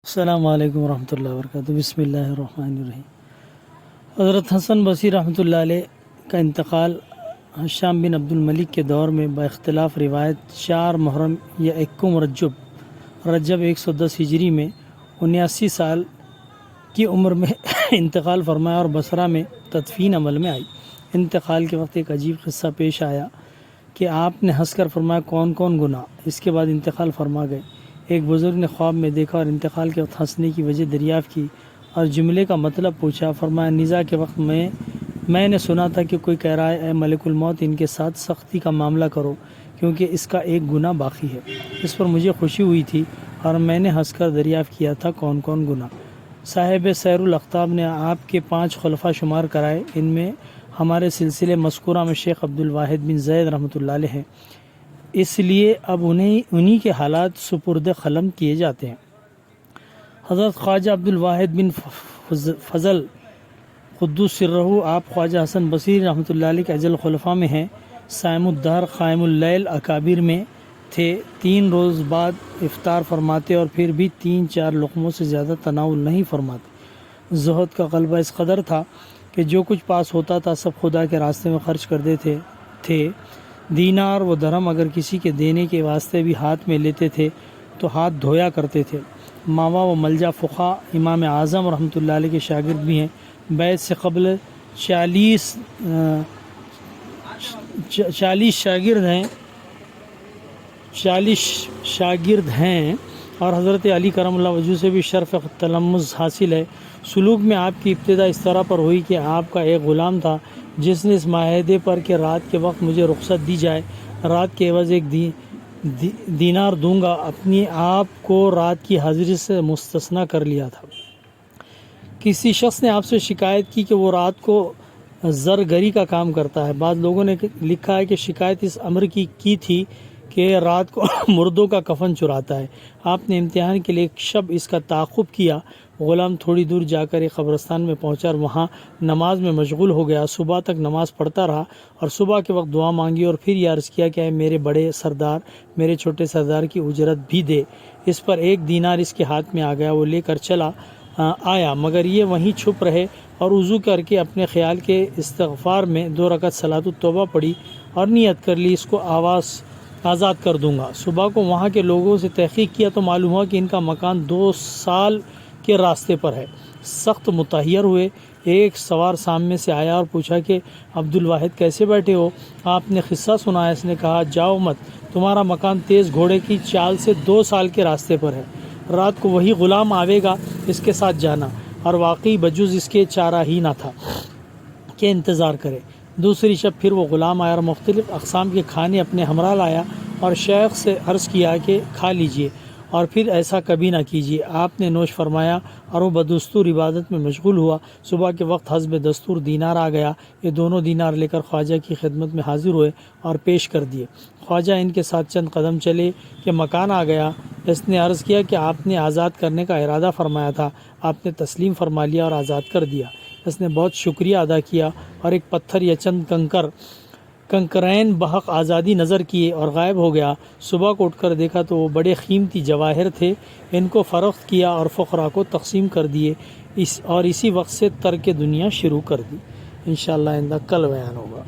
السلام علیکم ورحمۃ اللہ وبرکاتہ۔ بسم اللہ الرحمن الرحیم۔ حضرت حسن بصری رحمۃ اللہ علیہ کا انتقال ہشام بن عبد الملک کے دور میں باختلاف روایت 4 محرم یا 1 رجب 110 ہجری میں 79 سال کی عمر میں انتقال فرمایا اور بصرہ میں تدفین عمل میں آئی۔ انتقال کے وقت ایک عجیب قصہ پیش آیا کہ آپ نے ہنس کر فرمایا کون کون گناہ، اس کے بعد انتقال فرما گئے۔ ایک بزرگ نے خواب میں دیکھا اور انتقال کے وقت ہنسنے کی وجہ دریافت کی اور جملے کا مطلب پوچھا۔ فرمایا نزاع کے وقت میں نے سنا تھا کہ کوئی کہہ رہا ہے اے ملک الموت ان کے ساتھ سختی کا معاملہ کرو کیونکہ اس کا ایک گناہ باقی ہے۔ اس پر مجھے خوشی ہوئی تھی اور میں نے ہنس کر دریافت کیا تھا کون کون گناہ۔ صاحب سیر الاقطاب نے آپ کے 5 خلفاء شمار کرائے، ان میں ہمارے سلسلے مذکورہ میں شیخ عبدالواحد بن زید رحمۃ اللہ علیہ ہیں، اس لیے اب انہی کے حالات سپرد قلم کیے جاتے ہیں۔ حضرت خواجہ عبدالواحد بن فضل قدوس سرہ، آپ خواجہ حسن بصری رحمۃ اللہ علیہ کے اجل خلفاء میں ہیں۔ صائم الدہر قائم اللیل اکابر میں تھے، 3 روز بعد افطار فرماتے اور پھر بھی 3-4 لقموں سے زیادہ تناول نہیں فرماتے۔ زہد کا غلبہ اس قدر تھا کہ جو کچھ پاس ہوتا تھا سب خدا کے راستے میں خرچ کر دیتے تھے۔ دینار و درہم اگر کسی کے دینے کے واسطے بھی ہاتھ میں لیتے تھے تو ہاتھ دھویا کرتے تھے۔ ماوا و ملجا فقہ امام اعظم رحمۃ اللہ علیہ کے شاگرد بھی ہیں، بیعت سے قبل 40 شاگرد ہیں اور حضرت علی کرم اللہ وجہہ سے بھی شرف تلمذ حاصل ہے۔ سلوک میں آپ کی ابتدا اس طرح پر ہوئی کہ آپ کا ایک غلام تھا جس نے اس معاہدے پر کہ رات کے وقت مجھے رخصت دی جائے، رات کے عوض 1 دینار دوں گا، اپنی آپ کو رات کی حاضری سے مستثنی کر لیا تھا۔ کسی شخص نے آپ سے شکایت کی کہ وہ رات کو زرگری کا کام کرتا ہے۔ بعض لوگوں نے لکھا ہے کہ شکایت اس امر کی تھی کہ رات کو مردوں کا کفن چراتا ہے۔ آپ نے امتحان کے لیے ایک شب اس کا تعاقب کیا۔ غلام تھوڑی دور جا کر ایک قبرستان میں پہنچا اور وہاں نماز میں مشغول ہو گیا۔ صبح تک نماز پڑھتا رہا اور صبح کے وقت دعا مانگی اور پھر یہ عرض کیا کہ اے میرے بڑے سردار، میرے چھوٹے سردار کی اجرت بھی دے۔ اس پر 1 دینار اس کے ہاتھ میں آ گیا، وہ لے کر چلا آیا مگر یہ وہیں چھپ رہے اور وضو کر کے اپنے خیال کے استغفار میں 2 رکعت صلاۃ التوبہ پڑھی اور نیت کر لی اس کو آزاد کر دوں گا۔ صبح کو وہاں کے لوگوں سے تحقیق کیا تو معلوم ہوا کہ ان کا مکان 2 سال کے راستے پر ہے۔ سخت متحیر ہوئے۔ ایک سوار سامنے سے آیا اور پوچھا کہ عبدالواحد کیسے بیٹھے ہو؟ آپ نے قصہ سنایا۔ اس نے کہا جاؤ مت، تمہارا مکان تیز گھوڑے کی چال سے 2 سال کے راستے پر ہے، رات کو وہی غلام آوے گا، اس کے ساتھ جانا۔ اور واقعی بجز اس کے چارہ ہی نہ تھا کہ انتظار کرے۔ دوسری شب پھر وہ غلام آیا اور مختلف اقسام کے کھانے اپنے ہمراہ لایا اور شیخ سے عرض کیا کہ کھا لیجئے اور پھر ایسا کبھی نہ کیجیے۔ آپ نے نوش فرمایا اور وہ بدستور عبادت میں مشغول ہوا۔ صبح کے وقت حسب دستور دینار آ گیا، یہ دونوں دینار لے کر خواجہ کی خدمت میں حاضر ہوئے اور پیش کر دیے۔ خواجہ ان کے ساتھ چند قدم چلے کہ مکان آ گیا۔ اس نے عرض کیا کہ آپ نے آزاد کرنے کا ارادہ فرمایا تھا، آپ نے تسلیم فرما لیا اور آزاد کر دیا۔ اس نے بہت شکریہ ادا کیا اور ایک پتھر یا چند کنکرین بحق آزادی نظر کیے اور غائب ہو گیا۔ صبح کو اٹھ کر دیکھا تو وہ بڑے قیمتی جواہر تھے، ان کو فروخت کیا اور فقراء کو تقسیم کر دیے اور اسی وقت سے ترک دنیا شروع کر دی۔ انشاءاللہ آئندہ کل بیان ہوگا۔